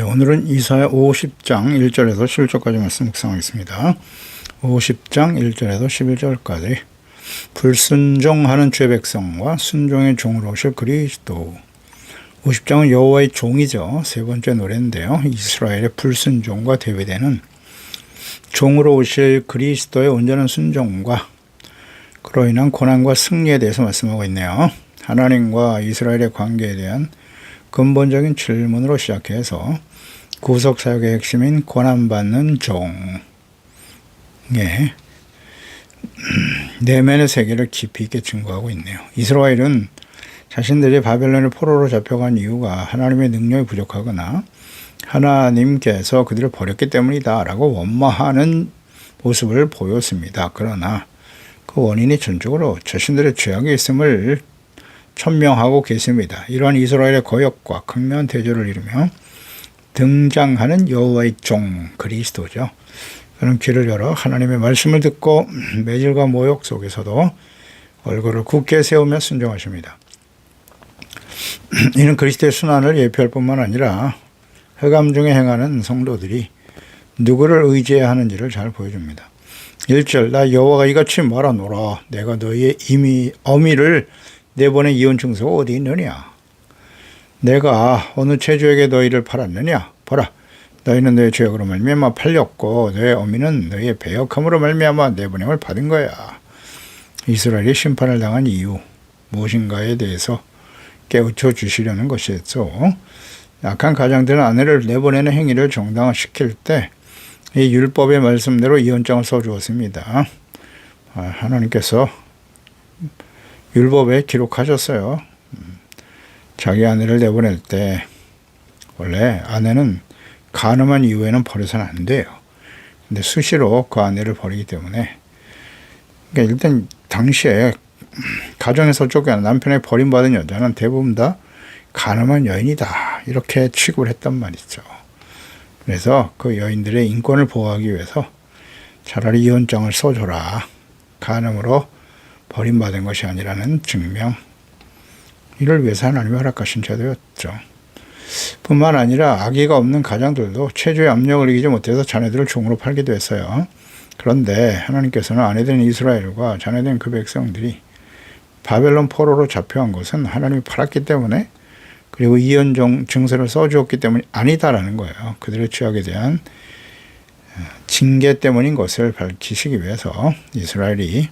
오늘은 이사야 50장 1절에서 11절까지 말씀 묵상하겠습니다. 50장 1절에서 11절까지 불순종하는 죄 백성과 순종의 종으로 오실 그리스도. 50장은 여호와의 종이죠. 세 번째 노래인데요. 이스라엘의 불순종과 대비되는 종으로 오실 그리스도의 온전한 순종과 그로 인한 고난과 승리에 대해서 말씀하고 있네요. 하나님과 이스라엘의 관계에 대한 근본적인 질문으로 시작해서 구속사역의 핵심인 고난받는 종의 내면의 세계를 깊이 있게 증거하고 있네요. 이스라엘은 자신들이 바벨론의 포로로 잡혀간 이유가 하나님의 능력이 부족하거나 하나님께서 그들을 버렸기 때문이다 라고 원망하는 모습을 보였습니다. 그러나 그 원인이 전적으로 자신들의 죄악에 있음을 천명하고 계십니다. 이러한 이스라엘의 거역과 극명한 대조를 이루며 등장하는 여호와의 종 그리스도죠. 그는 귀를 열어 하나님의 말씀을 듣고 매질과 모욕 속에서도 얼굴을 굳게 세우며 순종하십니다. 이는 그리스도의 순환을 예표할 뿐만 아니라 흑암 중에 행하는 성도들이 누구를 의지해야 하는지를 잘 보여줍니다. 1절 나 여호와가 이같이 말하노라 내가 너희의 어미를 내보내 이혼 증서가 어디 있느냐? 내가 어느 체주에게 너희를 팔았느냐? 보라, 너희는 너의 죄악으로 말미암아 팔렸고 너의 어미는 너희의 배역함으로 말미암아 내보냄을 받은 거야. 이스라엘이 심판을 당한 이유 무엇인가에 대해서 깨우쳐 주시려는 것이었죠. 약한 가장들은 아내를 내보내는 행위를 정당화시킬 때 이 율법의 말씀대로 이혼장을 써주었습니다. 하나님께서 율법에 기록하셨어요. 자기 아내를 내보낼 때 원래 아내는 간음한 이후에는 버려서는 안 돼요. 근데 수시로 그 아내를 버리기 때문에 그러니까 일단 당시에 가정에서 쫓겨난 남편에 버림받은 여자는 대부분 다 간음한 여인이다 이렇게 취급을 했단 말이죠. 그래서 그 여인들의 인권을 보호하기 위해서 차라리 이혼장을 써줘라. 간음으로 버림받은 것이 아니라는 증명. 이를 위해서 하나님이 허락하신 제도였죠. 뿐만 아니라 아기가 없는 가장들도 체주의 압력을 이기지 못해서 자녀들을 종으로 팔기도 했어요. 그런데 하나님께서는 아내된 이스라엘과 자녀된 그 백성들이 바벨론 포로로 잡혀간 것은 하나님이 팔았기 때문에 그리고 이혼 증서를 써주었기 때문이 아니다라는 거예요. 그들의 죄악에 대한 징계 때문인 것을 밝히시기 위해서 이스라엘이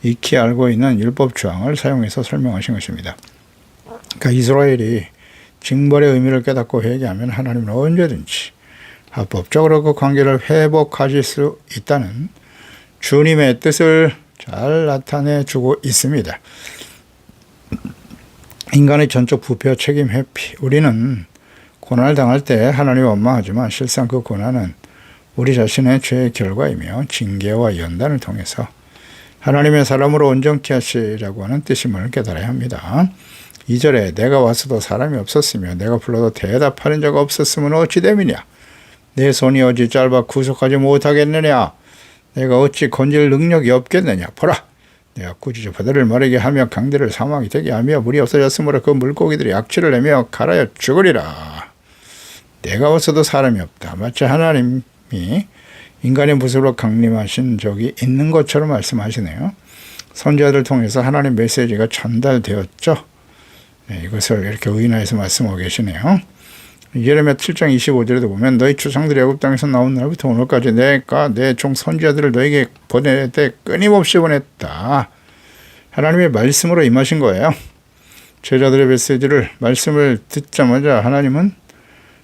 익히 알고 있는 율법 조항을 사용해서 설명하신 것입니다. 그러니까 이스라엘이 징벌의 의미를 깨닫고 회개하면 하나님은 언제든지 합법적으로 그 관계를 회복하실 수 있다는 주님의 뜻을 잘 나타내 주고 있습니다. 인간의 전적 부패와 책임 회피. 우리는 고난을 당할 때 하나님을 원망하지만 실상 그 고난은 우리 자신의 죄의 결과이며 징계와 연단을 통해서 하나님의 사람으로 온전케 하시라고 하는 뜻임을 깨달아야 합니다. 2절에 내가 와서도 사람이 없었으며 내가 불러도 대답하는 자가 없었으면 어찌 됨이냐? 내 손이 어찌 짧아 구속하지 못하겠느냐? 내가 어찌 건질 능력이 없겠느냐? 보라! 내가 꾸짖어 바다를 마르게 하며 강들을 사막이 되게 하며 물이 없어졌으므로 그 물고기들이 악취를 내며 갈아여 죽으리라. 내가 와서도 사람이 없다. 마치 하나님이 인간의 모습으로 강림하신 적이 있는 것처럼 말씀하시네요. 선지자들 통해서 하나님 메시지가 전달되었죠. 이것을 이렇게 의인화해서 말씀하고 계시네요. 예레미야 7장 25절에도 보면 너희 조상들이 애굽 땅에서 나온 날부터 오늘까지 내가 내 종 선지자들을 너에게 보낼 때 끊임없이 보냈다. 하나님의 말씀으로 임하신 거예요. 제자들의 메시지를 말씀을 듣자마자 하나님은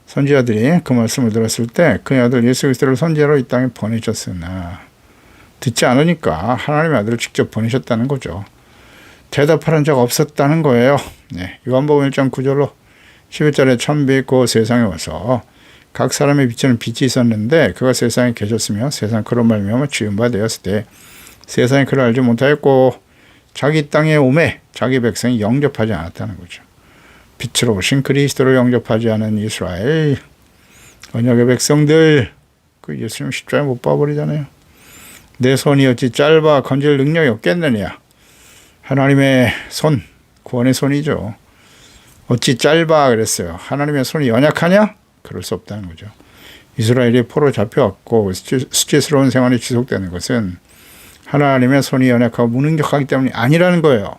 선지자들이 그 말씀을 들었을 때 그의 아들 예수 그리스도를 선지자로 이 땅에 보내셨으나 듣지 않으니까 하나님의 아들을 직접 보내셨다는 거죠. 대답하는 자가 없었다는 거예요. 요한복음 1장 9절로 11절에 천빛 그 세상에 와서 각 사람의 빛에는 빛이 있었는데 그가 세상에 계셨으며 세상 그런 말미암아 지은 바 되었을 때 세상이 그를 알지 못하였고 자기 땅에 오매 자기 백성이 영접하지 않았다는 거죠. 빛으로 오신 그리스도를 영접하지 않은 이스라엘 언약의 백성들 그 예수님 십자가에 못 박아버리잖아요. 내 손이 어찌 짧아 건질 능력이 없겠느냐. 하나님의 손 구원의 손이죠. 어찌 짧아 그랬어요. 하나님의 손이 연약하냐? 그럴 수 없다는 거죠. 이스라엘이 포로 잡혀왔고 수치스러운 생활이 지속되는 것은 하나님의 손이 연약하고 무능력하기 때문이 아니라는 거예요.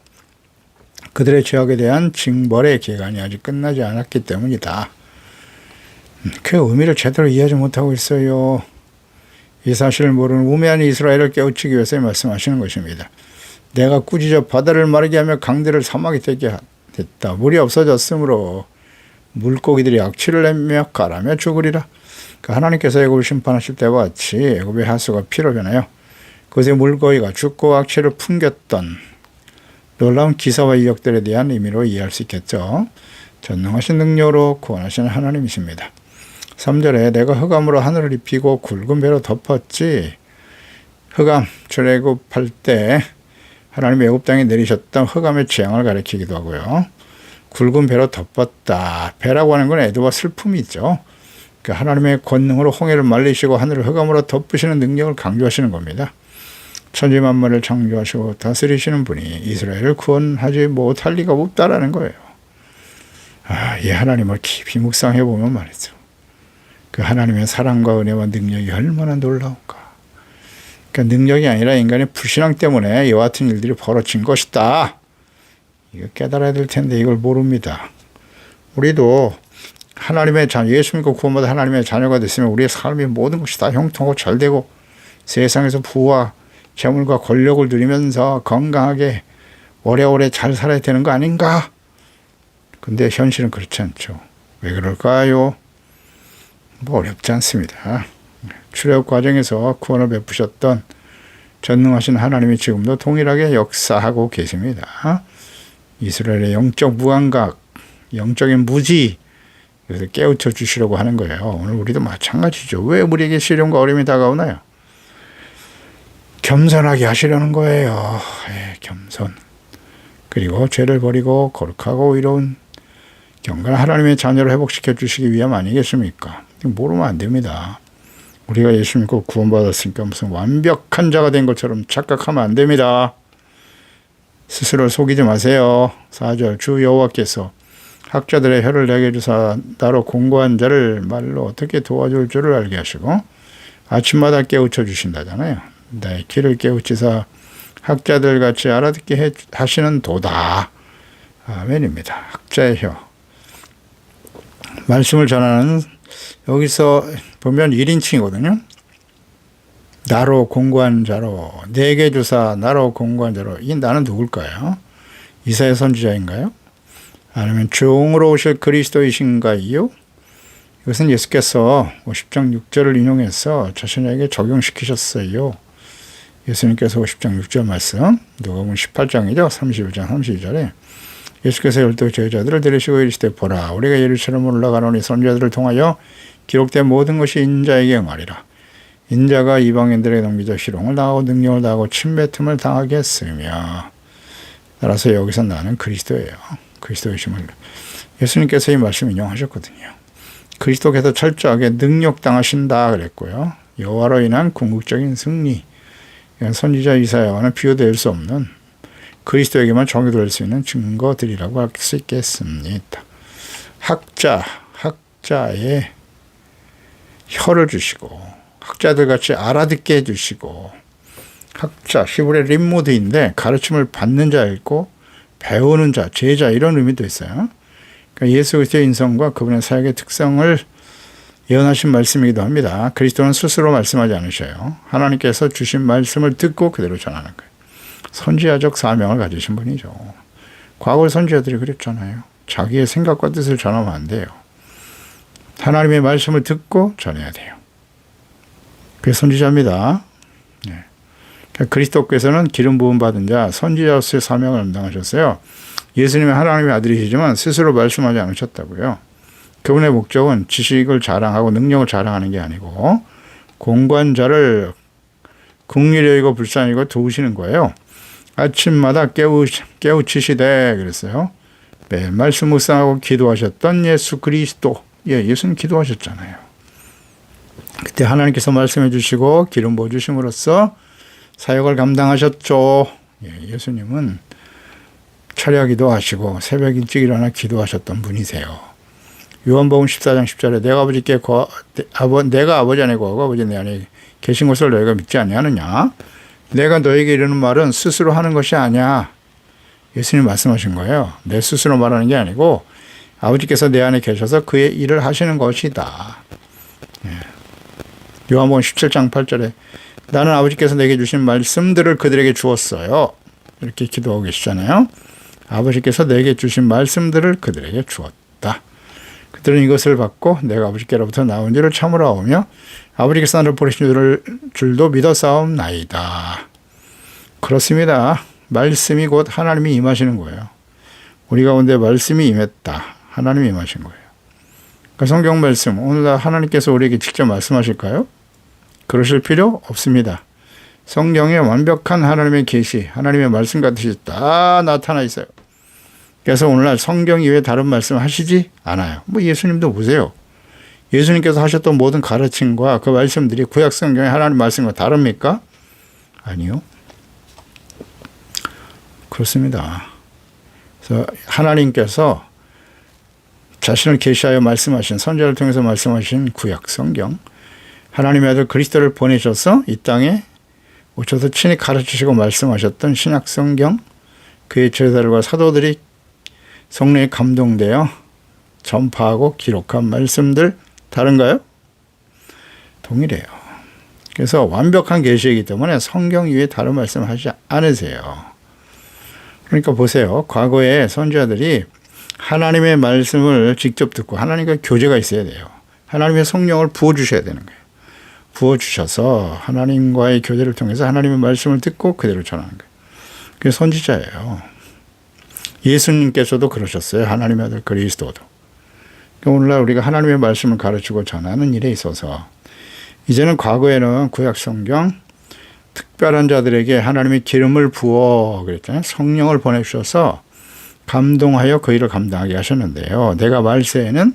그들의 죄악에 대한 징벌의 기간이 아직 끝나지 않았기 때문이다. 그 의미를 제대로 이해하지 못하고 있어요. 이 사실을 모르는 우매한 이스라엘을 깨우치기 위해서 말씀하시는 것입니다. 내가 꾸짖어 바다를 마르게 하며 강들을 사막이 되게 됐다. 물이 없어졌으므로 물고기들이 악취를 내며 가라며 죽으리라. 하나님께서 애굽을 심판하실 때와 같이 애굽의 하수가 피로 변하여 그것의 물고기가 죽고 악취를 풍겼던 놀라운 기사와 이적들에 대한 의미로 이해할 수 있겠죠. 전능하신 능력으로 구원하시는 하나님이십니다. 3절에 내가 흑암으로 하늘을 입히고 굵은 배로 덮었지. 흑암, 출애굽할 때 하나님의 애굽 땅에 내리셨던 흑암의 재앙을 가리키기도 하고요. 굵은 배로 덮었다. 배라고 하는 건 애도와 슬픔이죠. 하나님의 권능으로 홍해를 말리시고 하늘을 흑암으로 덮으시는 능력을 강조하시는 겁니다. 천지만물을 창조하시고 다스리시는 분이 이스라엘을 구원하지 못할 리가 없다라는 거예요. 이 하나님을 깊이 묵상해 보면 말이죠. 그 하나님의 사랑과 은혜와 능력이 얼마나 놀라운가. 그러니까 능력이 아니라 인간의 불신앙 때문에 이와 같은 일들이 벌어진 것이다. 이거 깨달아야 될 텐데 이걸 모릅니다. 우리도 하나님의 자녀, 예수 믿고 구원받아 하나님의 자녀가 됐으면 우리의 삶의 모든 것이 다 형통하고 잘되고 세상에서 부와 재물과 권력을 누리면서 건강하게 오래오래 잘 살아야 되는 거 아닌가? 근데 현실은 그렇지 않죠. 왜 그럴까요? 어렵지 않습니다. 출애굽 과정에서 구원을 베푸셨던 전능하신 하나님이 지금도 동일하게 역사하고 계십니다. 이스라엘의 영적 무감각, 영적인 무지, 그래서 깨우쳐 주시려고 하는 거예요. 오늘 우리도 마찬가지죠. 왜 우리에게 시련과 어려움이 다가오나요? 겸손하게 하시려는 거예요. 겸손. 그리고 죄를 버리고 거룩하고 의로운 경건한 하나님의 자녀를 회복시켜 주시기 위함 아니겠습니까? 모르면 안 됩니다. 우리가 예수 믿고 구원받았으니까 무슨 완벽한 자가 된 것처럼 착각하면 안 됩니다. 스스로 속이지 마세요. 4절 주 여호와께서 학자들의 혀를 내게 주사 나로 공고한 자를 말로 어떻게 도와줄 줄을 알게 하시고 아침마다 깨우쳐 주신다잖아요. 나의 귀를 깨우치사 학자들 같이 알아듣게 하시는 도다. 아멘입니다. 학자의 혀. 말씀을 전하는 여기서 보면 1인칭이거든요. 나로 공고한 자로 내게 주사 나로 공고한 자로 이 나는 누굴까요? 이사야 선지자인가요? 아니면 종으로 오실 그리스도이신가요? 이것은 예수께서 50장 6절을 인용해서 자신에게 적용시키셨어요. 예수님께서 50장 6절 말씀, 누가복음 18장이죠. 31장 32절에 예수께서 12 제자들을 데리시고 이르시되 보라 우리가 예루살렘으로 올라가노니 선지자들을 통하여 기록된 모든 것이 인자에게 응하리라. 인자가 이방인들에게 넘기자 희롱을 당하고 능력을 당하고 침뱉음을 당하게 했으며 따라서 여기서 나는 그리스도예요. 그리스도이심을 예수님께서 이 말씀 인용하셨거든요. 그리스도께서 철저하게 능력당하신다 그랬고요. 여호와로 인한 궁극적인 승리, 선지자 이사야와는 비교될 수 없는 그리스도에게만 정의될 수 있는 증거들이라고 할 수 있겠습니다. 학자의 혀를 주시고 학자들 같이 알아듣게 해주시고 학자, 히브리 림모드인데 가르침을 받는 자 있고 배우는 자, 제자 이런 의미도 있어요. 그러니까 예수 그리스도의 인성과 그분의 사역의 특성을 예언하신 말씀이기도 합니다. 그리스도는 스스로 말씀하지 않으셔요. 하나님께서 주신 말씀을 듣고 그대로 전하는 거예요. 선지자적 사명을 가지신 분이죠. 과거 선지자들이 그랬잖아요. 자기의 생각과 뜻을 전하면 안 돼요. 하나님의 말씀을 듣고 전해야 돼요. 그게 선지자입니다. 네. 그리스도께서는 기름 부음 받은 자 선지자로서의 사명을 감당하셨어요. 예수님은 하나님의 아들이시지만 스스로 말씀하지 않으셨다고요. 그분의 목적은 지식을 자랑하고 능력을 자랑하는 게 아니고 공관자를 긍휼히 여기고 불쌍히 여기고 도우시는 거예요. 아침마다 깨우치시되 그랬어요. 매일 말씀 묵상하고 기도하셨던 예수 그리스도. 예수님 기도하셨잖아요. 그때 하나님께서 말씀해 주시고 기름 부어 주심으로써 사역을 감당하셨죠. 예수님은 철야 기도하시고 새벽 일찍 일어나 기도하셨던 분이세요. 요한복음 14장 10절에 내가 아버지께 내가 아버지 안에 거하고 아버지 내 안에 계신 것을 너희가 믿지 아니하느냐. 내가 너에게 이르는 말은 스스로 하는 것이 아니야. 예수님이 말씀하신 거예요. 내 스스로 말하는 게 아니고 아버지께서 내 안에 계셔서 그의 일을 하시는 것이다. 요한복음 17장 8절에 나는 아버지께서 내게 주신 말씀들을 그들에게 주었어요. 이렇게 기도하고 계시잖아요. 아버지께서 내게 주신 말씀들을 그들에게 주었다. 그들은 이것을 받고 내가 아버지께로부터 나온 줄을 참으로 아오며 아버지께서 나를 보내신 줄도 믿어 싸움나이다. 그렇습니다. 말씀이 곧 하나님이 임하시는 거예요. 우리 가운데 말씀이 임했다. 하나님이 임하신 거예요. 그러니까 성경 말씀, 오늘날 하나님께서 우리에게 직접 말씀하실까요? 그러실 필요 없습니다. 성경에 완벽한 하나님의 계시, 하나님의 말씀 같으시 다 나타나 있어요. 그래서 오늘날 성경 이외에 다른 말씀 하시지 않아요. 뭐 예수님도 보세요. 예수님께서 하셨던 모든 가르침과 그 말씀들이 구약 성경의 하나님 말씀과 다릅니까? 아니요. 그렇습니다. 그래서 하나님께서 자신을 계시하여 말씀하신 선지자를 통해서 말씀하신 구약 성경, 하나님의 아들 그리스도를 보내셔서 이 땅에 오셔서 친히 가르치시고 말씀하셨던 신약 성경, 그의 제자들과 사도들이 성령에 감동되어 전파하고 기록한 말씀들 다른가요? 동일해요. 그래서 완벽한 계시이기 때문에 성경 이외에 다른 말씀 하지 않으세요. 그러니까 보세요. 과거에 선지자들이 하나님의 말씀을 직접 듣고 하나님과 교제가 있어야 돼요. 하나님의 성령을 부어주셔야 되는 거예요. 부어주셔서 하나님과의 교제를 통해서 하나님의 말씀을 듣고 그대로 전하는 거예요. 그게 선지자예요. 예수님께서도 그러셨어요. 하나님의 아들 그리스도도. 그러니까 오늘날 우리가 하나님의 말씀을 가르치고 전하는 일에 있어서 이제는 과거에는 구약 성경 특별한 자들에게 하나님의 기름을 부어 그랬잖아요. 성령을 보내주셔서 감동하여 그 일을 감당하게 하셨는데요. 내가 말세에는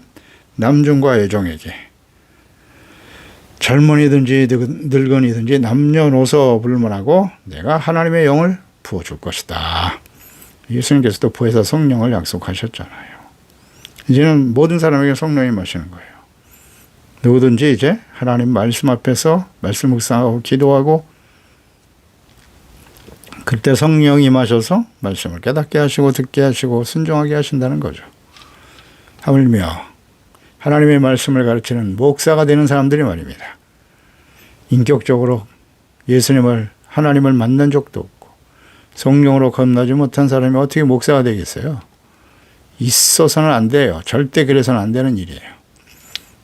남중과 여종에게 젊은이든지 늙은이든지 남녀노소 불문하고 내가 하나님의 영을 부어줄 것이다. 예수님께서도 부에서 성령을 약속하셨잖아요. 이제는 모든 사람에게 성령이 마시는 거예요. 누구든지 이제 하나님 말씀 앞에서 말씀 묵상하고 기도하고 그때 성령이 임하셔서 말씀을 깨닫게 하시고 듣게 하시고 순종하게 하신다는 거죠. 하물며 하나님의 말씀을 가르치는 목사가 되는 사람들이 말입니다. 인격적으로 예수님을 하나님을 만난 적도 없고 성령으로 겁나지 못한 사람이 어떻게 목사가 되겠어요? 있어서는 안 돼요. 절대 그래서는 안 되는 일이에요.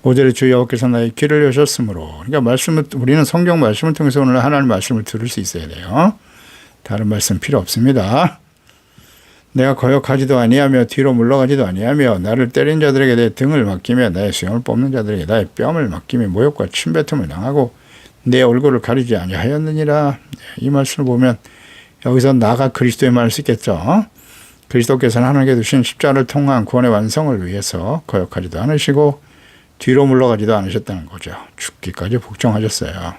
5절에 주 여호와께서 나의 귀를 여셨으므로, 그러니까 우리는 성경 말씀을 통해서 오늘 하나님 말씀을 들을 수 있어야 돼요. 다른 말씀 필요 없습니다. 내가 거역하지도 아니하며 뒤로 물러가지도 아니하며 나를 때린 자들에게 내 등을 맡기며 나의 수염을 뽑는 자들에게 나의 뺨을 맡기며 모욕과 침뱉음을 당하고 내 얼굴을 가리지 아니하였느니라. 이 말씀을 보면 여기서 나가 그리스도의 말을 쓰겠죠. 그리스도께서는 하나님께 두신 십자가를 통한 구원의 완성을 위해서 거역하지도 않으시고 뒤로 물러가지도 않으셨다는 거죠. 죽기까지 복종하셨어요.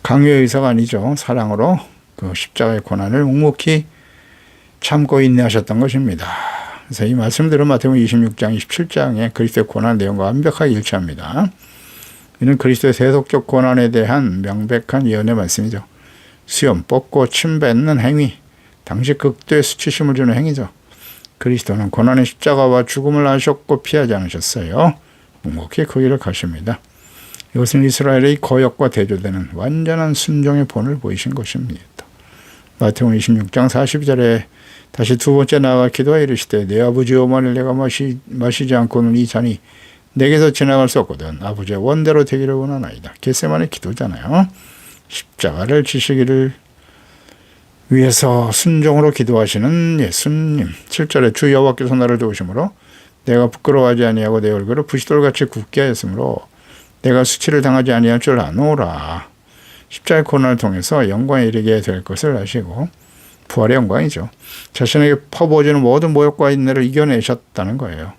강요의 의사가 아니죠. 사랑으로 그 십자가의 고난을 묵묵히 참고 인내하셨던 것입니다. 그래서 이 말씀들은 마태복음 26장, 27장의 그리스도의 고난 내용과 완벽하게 일치합니다. 이는 그리스도의 세속적 고난에 대한 명백한 예언의 말씀이죠. 수염 뽑고 침 뱉는 행위, 당시 극도의 수치심을 주는 행위죠. 그리스도는 고난의 십자가와 죽음을 하셨고 피하지 않으셨어요. 묵묵히 그 길을 가십니다. 이것은 이스라엘의 거역과 대조되는 완전한 순종의 본을 보이신 것입니다. 마태복음 26장 42절에 다시 두 번째 나아가 기도하여 이르시되 내 아버지여 만일 내가 마시지 않고는 이 잔이 내게서 지나갈 수 없거든 아버지의 원대로 되기를 원하나이다. 겟세마네 기도잖아요. 십자가를 지시기를 위해서 순종으로 기도하시는 예수님. 7절에 주 여호와께서 나를 도우심으로 내가 부끄러워하지 아니하고 내 얼굴을 부시돌같이 굳게 하였으므로 내가 수치를 당하지 아니할 줄 아노라. 십자가의 고난을 통해서 영광에 이르게 될 것을 아시고 부활의 영광이죠. 자신에게 퍼부어지는 모든 모욕과 인내를 이겨내셨다는 거예요.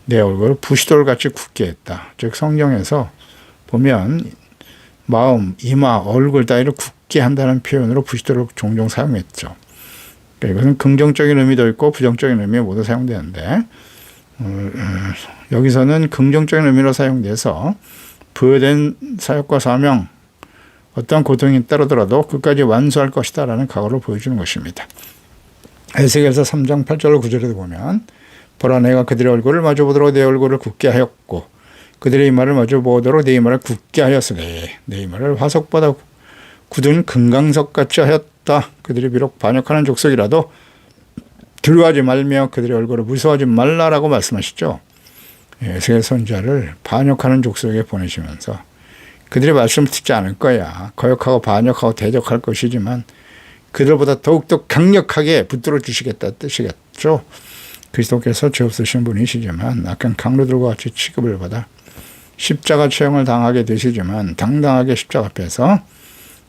내 얼굴을 부시돌같이 굳게 했다. 즉 성경에서 보면 마음, 이마, 얼굴 따위를 굳게 한다는 표현으로 부시돌을 종종 사용했죠. 그러니까 이것은 긍정적인 의미도 있고 부정적인 의미 모두 사용되는데 여기서는 긍정적인 의미로 사용돼서 부여된 사역과 사명, 어떠한 고통이 따르더라도 끝까지 완수할 것이다 라는 각오를 보여주는 것입니다. 에스겔서 3장 8절 9절에도 보면 보라 내가 그들의 얼굴을 마주보도록 내 얼굴을 굳게 하였고 그들의 이마를 마주보도록 내 이마를 굳게 하였으니 내 이마를 화석보다 굳은 금강석같이 하였다. 그들이 비록 반역하는 족속이라도 두려워하지 말며 그들의 얼굴을 무서워하지 말라라고 말씀하시죠. 에스겔 선지자를 반역하는 족속에 보내시면서 그들의 말씀을 듣지 않을 거야. 거역하고 반역하고 대적할 것이지만 그들보다 더욱더 강력하게 붙들어 주시겠다 뜻이겠죠. 그리스도께서 죄 없으신 분이시지만 약간 강로들과 같이 취급을 받아 십자가 처형을 당하게 되시지만 당당하게 십자가 앞에서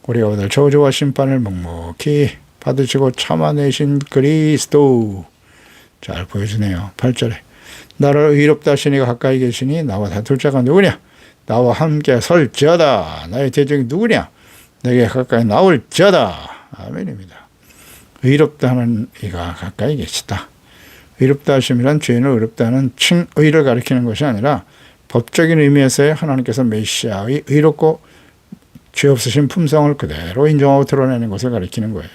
우리가 얻을 저주와 심판을 묵묵히 받으시고 참아내신 그리스도. 잘 보여주네요. 8절에 나를 의롭다 하시니가 가까이 계시니 나와 다툴 자가 누구냐? 나와 함께 설지어다. 나의 대적이 누구냐? 내게 가까이 나올지어다. 아멘입니다. 의롭다 하는 이가 가까이 계시다. 의롭다 하심이란 죄인을 의롭다는 칭의를 가리키는 것이 아니라 법적인 의미에서의 하나님께서 메시아의 의롭고 죄 없으신 품성을 그대로 인정하고 드러내는 것을 가리키는 거예요.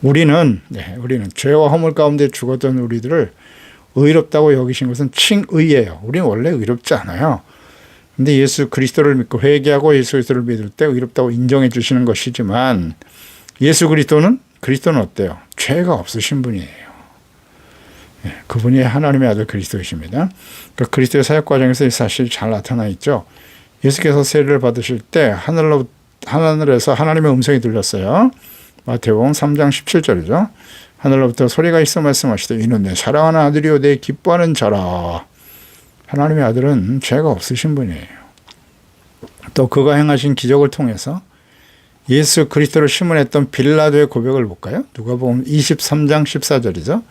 우리는 죄와 허물 가운데 죽었던 우리들을 의롭다고 여기신 것은 칭의예요. 우리는 원래 의롭지 않아요. 근데 예수 그리스도를 믿고 회개하고 예수 그리스도를 믿을 때 의롭다고 인정해 주시는 것이지만 예수 그리스도는 어때요? 죄가 없으신 분이에요. 그분이 하나님의 아들 그리스도이십니다. 그러니까 그리스도의 사역 과정에서 이 사실이 잘 나타나 있죠. 예수께서 세례를 받으실 때 하늘에서 하나님의 음성이 들렸어요. 마태복음 3장 17절이죠. 하늘로부터 소리가 있어 말씀하시되 이는 내 사랑하는 아들이요 내 기뻐하는 자라. 하나님의 아들은 죄가 없으신 분이에요. 또 그가 행하신 기적을 통해서 예수 그리스도를 심문했던 빌라도의 고백을 볼까요? 누가복음 23장 14절이죠.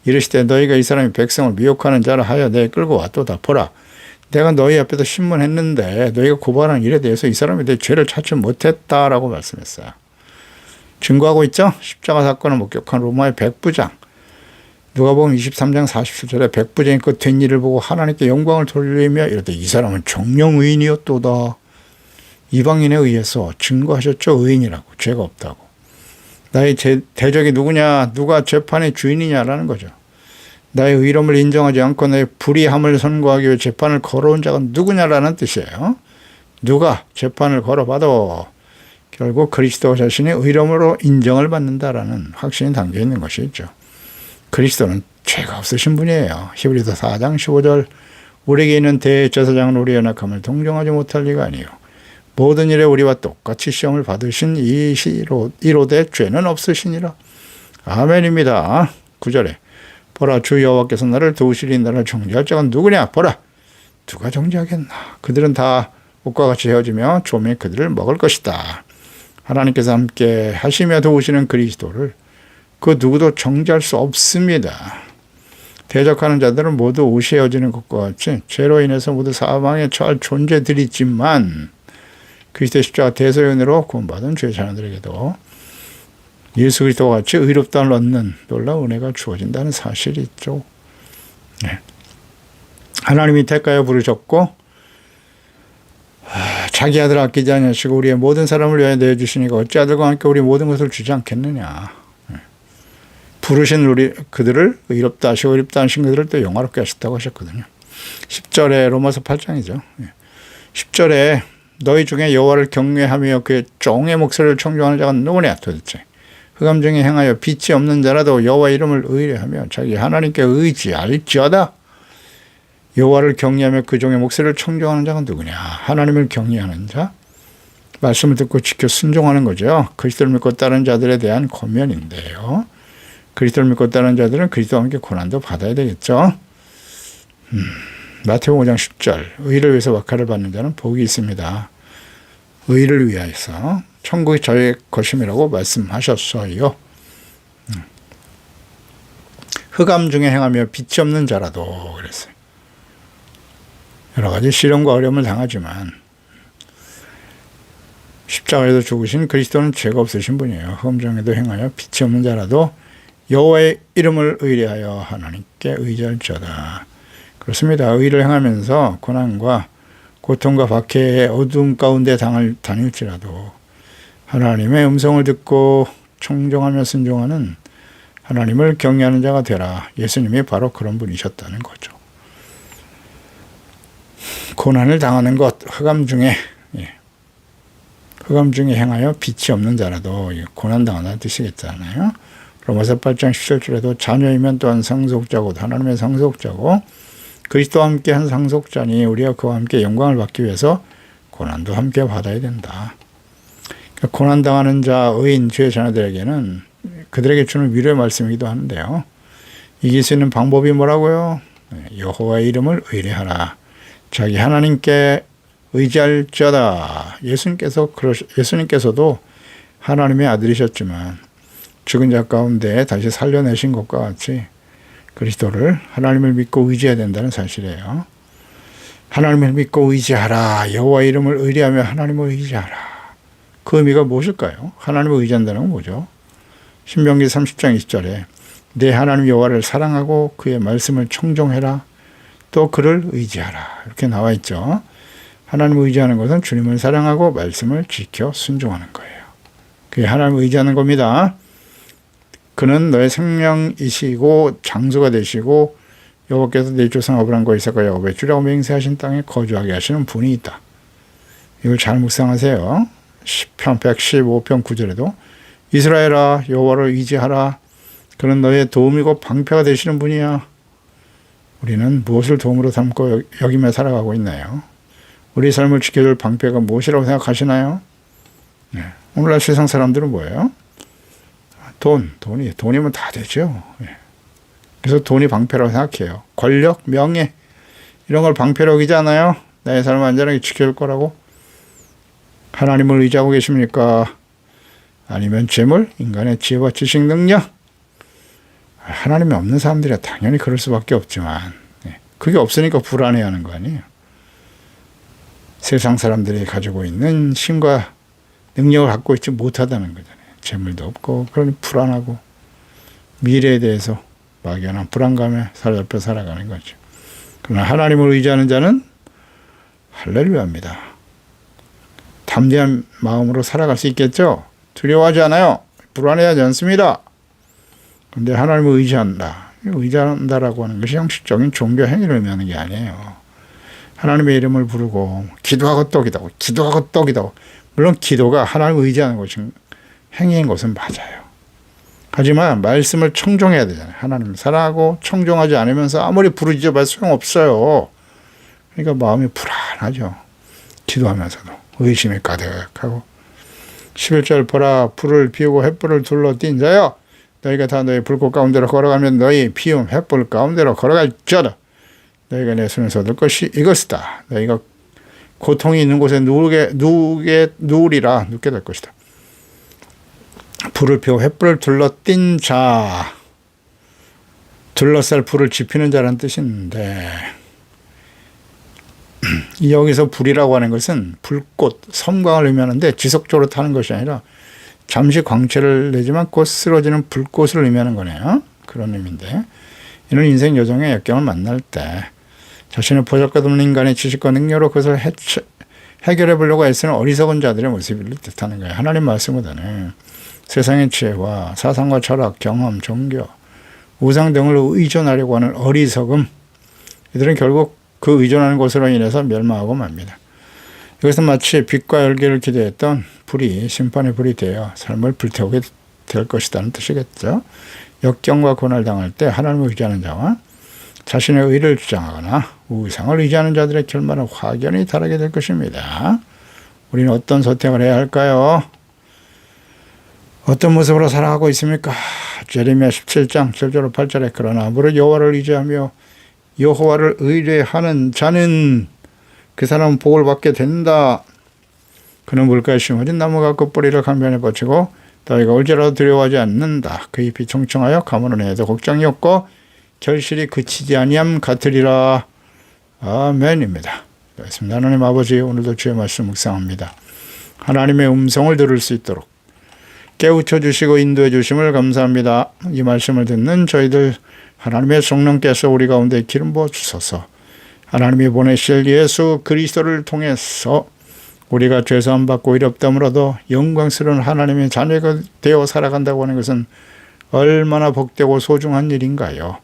이르시되 너희가 이 사람이 백성을 미혹하는 자라 하여 내 끌고 와 또 다 보라. 내가 너희 앞에서 신문했는데 너희가 고발한 일에 대해서 이 사람에 대해 죄를 찾지 못했다라고 말씀했어요. 증거하고 있죠. 십자가 사건을 목격한 로마의 백부장. 누가복음 23장 47절에 백부장이 그 된 일을 보고 하나님께 영광을 돌리며 이르되 이 사람은 정령 의인이었도다. 이방인에 의해서 증거하셨죠. 의인이라고. 죄가 없다고. 나의 대적이 누구냐? 누가 재판의 주인이냐라는 거죠. 나의 의로움을 인정하지 않고 나의 불의함을 선고하기 위해 재판을 걸어온 자가 누구냐라는 뜻이에요. 누가 재판을 걸어봐도 결국 그리스도 자신의 의로움으로 인정을 받는다라는 확신이 담겨 있는 것이죠. 그리스도는 죄가 없으신 분이에요. 히브리서 4장 15절 우리에게 있는 대제사장은 우리의 연약함을 동정하지 못할 리가 아니요 모든 일에 우리와 똑같이 시험을 받으신 이로되 죄는 없으시니라. 아멘입니다. 9절에 보라 주 여호와께서 나를 도우시리 나를 정죄할 자가 누구냐? 보라 누가 정죄하겠나? 그들은 다 옷과 같이 헤어지며 조명이 그들을 먹을 것이다. 하나님께서 함께 하시며 도우시는 그리스도를 그 누구도 정죄할 수 없습니다. 대적하는 자들은 모두 옷이 헤어지는 것과 같이 죄로 인해서 모두 사망에 처할 존재들이지만 그리스도의 십자가 대속연으로 구원받은 죄 자녀들에게도 예수 그리스도와 같이 의롭다를 얻는 놀라운 은혜가 주어진다는 사실이 있죠. 네. 하나님이 택하여 부르셨고 자기 아들 아끼지 아니하시고 우리의 모든 사람을 위하여 내어주시니까 어찌 아들과 함께 우리 모든 것을 주지 않겠느냐. 부르신 그들을 의롭다 하시고 의롭다 하신 그들을 또 영화롭게 하셨다고 하셨거든요. 10절에 로마서 8장이죠. 10절에 너희 중에 여호와를 경외하며 그의 종의 목소리를 청종하는 자가 누구냐 도대체. 흑암 중에 행하여 빛이 없는 자라도 여호와 이름을 의뢰하며 자기 하나님께 의지할지어다. 여호와를 경외하며 그 종의 목소리를 청종하는 자가 누구냐. 하나님을 경외하는 자. 말씀을 듣고 지켜 순종하는 거죠. 그리스도를 믿고 따르는 자들에 대한 권면인데요. 그리스도를 믿고 따르는 자들은 그리스도와 함께 고난도 받아야 되겠죠. 마태복음 5장 10절 의를 위해서 박하를 받는 자는 복이 있습니다. 의를 위하여서 천국이 저의 것임이라고 말씀하셨어요. 흑암 중에 행하며 빛이 없는 자라도 그랬어요. 여러 가지 시련과 어려움을 당하지만 십자가에서 죽으신 그리스도는 죄가 없으신 분이에요. 흑암 중에도 행하여 빛이 없는 자라도 여호와의 이름을 의뢰하여 하나님께 의지할지어다. 그렇습니다. 의를 행하면서 고난과 고통과 박해의 어두움 가운데 다닐지라도 하나님의 음성을 듣고 청종하며 순종하는 하나님을 경외하는 자가 되라. 예수님이 바로 그런 분이셨다는 거죠. 고난을 당하는 것, 흑암 중에 행하여 빛이 없는 자라도 고난 당한다는 뜻이겠잖아요. 로마서 8장 17절에도 자녀이면 또한 상속자고 하나님의 상속자고 그리스도와 함께 한 상속자니 우리가 그와 함께 영광을 받기 위해서 고난도 함께 받아야 된다. 그러니까 고난 당하는 자, 의인, 주의 자녀들에게는 그들에게 주는 위로의 말씀이기도 하는데요. 이길 수 있는 방법이 뭐라고요? 여호와의 이름을 의뢰하라. 자기 하나님께 의지할지어다. 예수님께서도 하나님의 아들이셨지만 죽은 자 가운데 다시 살려내신 것과 같이 그리스도를 하나님을 믿고 의지해야 된다는 사실이에요. 하나님을 믿고 의지하라. 여호와의 이름을 의뢰하며 하나님을 의지하라. 그 의미가 무엇일까요? 하나님을 의지한다는 건 뭐죠? 신명기 30장 20절에 내 하나님 여호와를 사랑하고 그의 말씀을 청종해라. 또 그를 의지하라. 이렇게 나와 있죠. 하나님을 의지하는 것은 주님을 사랑하고 말씀을 지켜 순종하는 거예요. 그게 하나님을 의지하는 겁니다. 그는 너의 생명이시고 장수가 되시고 여호와께서 내 조상 아브라함과 이삭과 야곱의 주라고 맹세하신 땅에 거주하게 하시는 분이 있다. 이걸 잘 묵상하세요. 시편 115편 9절에도 이스라엘아 여호와를 의지하라. 그는 너의 도움이고 방패가 되시는 분이야. 우리는 무엇을 도움으로 삼고 여기며 살아가고 있나요? 우리 삶을 지켜줄 방패가 무엇이라고 생각하시나요? 네. 오늘날 세상 사람들은 뭐예요? 돈이면 다 되죠. 네. 그래서 돈이 방패라고 생각해요. 권력, 명예 이런 걸 방패라고 여기잖아요. 나의 삶을 안전하게 지켜줄 거라고. 하나님을 의지하고 계십니까? 아니면 재물, 인간의 지혜와 지식 능력? 하나님이 없는 사람들이 당연히 그럴 수밖에 없지만 그게 없으니까 불안해하는 거 아니에요. 세상 사람들이 가지고 있는 힘과 능력을 갖고 있지 못하다는 거잖아요. 재물도 없고 그러니 불안하고 미래에 대해서 막연한 불안감에 사로잡혀 살아가는 거죠. 그러나 하나님을 의지하는 자는 할렐루야입니다. 담대한 마음으로 살아갈 수 있겠죠. 두려워하지 않아요. 불안해하지 않습니다. 그런데 하나님을 의지한다라고 하는 것이 형식적인 종교 행위를 의미하는 게 아니에요. 하나님의 이름을 부르고 기도하고 또 기도하고 기도하고 또 기도하고 물론 기도가 하나님을 의지하는 것은 행위인 것은 맞아요. 하지만 말씀을 청종해야 되잖아요. 하나님을 사랑하고 청종하지 않으면서 아무리 부르짖어봐도 소용없어요. 그러니까 마음이 불안하죠. 기도하면서도 의심이 가득하고 11절 보라 불을 피우고 횃불을 둘러 띈 자여 너희가 다 너희 불꽃 가운데로 걸어가면 너희 피움 횃불 가운데로 걸어갈지어다. 너희가 내 손에서 얻을 것이 이것이다. 너희가 고통이 있는 곳에 누우리라 눕게 될 것이다. 불을 피우고 횃불을 둘러 띈 자, 둘러쌀 불을 지피는 자라는 뜻이 있는데 여기서 불이라고 하는 것은 불꽃, 섬광을 의미하는데 지속적으로 타는 것이 아니라 잠시 광채를 내지만 곧 쓰러지는 불꽃을 의미하는 거네요. 그런 의미인데 이는 인생 여정의 역경을 만날 때 자신의 보잘것없는 인간의 지식과 능력으로 그것을 해결해 보려고 애쓰는 어리석은 자들의 모습을 뜻하는 거예요. 하나님 말씀보다는 세상의 지혜와 사상과 철학, 경험, 종교, 우상 등을 의존하려고 하는 어리석음, 이들은 결국 그 의존하는 것으로 인해서 멸망하고 맙니다. 이것은 마치 빛과 열기를 기대했던 불이 심판의 불이 되어 삶을 불태우게 될 것이라는 뜻이겠죠. 역경과 고난을 당할 때 하나님을 의지하는 자와 자신의 의를 주장하거나 우상을 의지하는 자들의 결말은 확연히 다르게 될 것입니다. 우리는 어떤 선택을 해야 할까요? 어떤 모습으로 살아가고 있습니까? 제레미야 17장 7절 8절에 그러나 무릇 여호와를 의지하며 여호와를 의뢰하는 자는 그 사람은 복을 받게 된다. 그는 물가에 심어진 나무가 그 뿌리를 강변에 뻗치고 더위가 올지라도 두려워하지 않는다. 그 잎이 청청하여 가물은 해도 걱정이 없고 결실이 그치지 아니함 같으리라. 아멘입니다. 그렇습니다. 하나님 아버지, 오늘도 주의 말씀 묵상합니다. 하나님의 음성을 들을 수 있도록 깨우쳐 주시고 인도해 주심을 감사합니다. 이 말씀을 듣는 저희들 하나님의 성령께서 우리 가운데 기름 부어 주소서. 하나님이 보내실 예수 그리스도를 통해서 우리가 죄사함 받고 이롭다므로도 영광스러운 하나님의 자녀가 되어 살아간다고 하는 것은 얼마나 복되고 소중한 일인가요?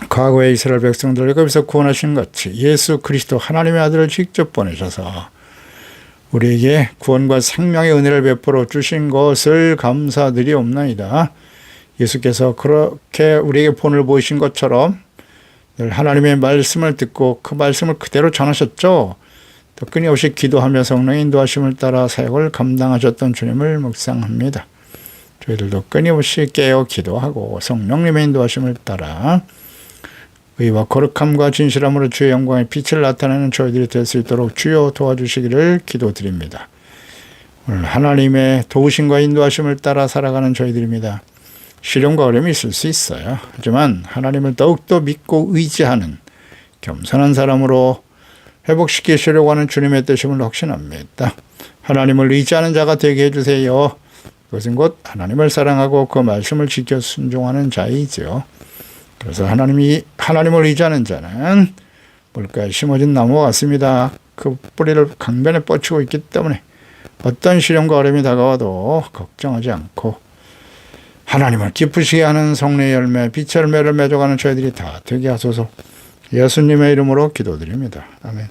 과거의 이스라엘 백성들을 거기서 구원하신 같이 예수 그리스도 하나님의 아들을 직접 보내셔서 우리에게 구원과 생명의 은혜를 베풀어 주신 것을 감사드리옵나이다. 예수께서 그렇게 우리에게 본을 보이신 것처럼 늘 하나님의 말씀을 듣고 그 말씀을 그대로 전하셨죠. 또 끊임없이 기도하며 성령의 인도하심을 따라 사역을 감당하셨던 주님을 묵상합니다. 저희들도 끊임없이 깨어 기도하고 성령님의 인도하심을 따라 의와 거룩함과 진실함으로 주의 영광의 빛을 나타내는 저희들이 될 수 있도록 주여 도와주시기를 기도드립니다. 오늘 하나님의 도우심과 인도하심을 따라 살아가는 저희들입니다. 시련과 어려움이 있을 수 있어요. 하지만 하나님을 더욱더 믿고 의지하는 겸손한 사람으로 회복시키시려고 하는 주님의 뜻임을 확신합니다. 하나님을 의지하는 자가 되게 해주세요. 그것은 곧 하나님을 사랑하고 그 말씀을 지켜 순종하는 자이죠. 그래서 하나님을 의지하는 자는 물가에 심어진 나무와 같습니다. 그 뿌리를 강변에 뻗치고 있기 때문에 어떤 시련과 어려움이 다가와도 걱정하지 않고 하나님을 기쁘시게 하는 성례의 열매, 빛의 열매를 맺어가는 저희들이 다 되게 하소서. 예수님의 이름으로 기도드립니다. 아멘.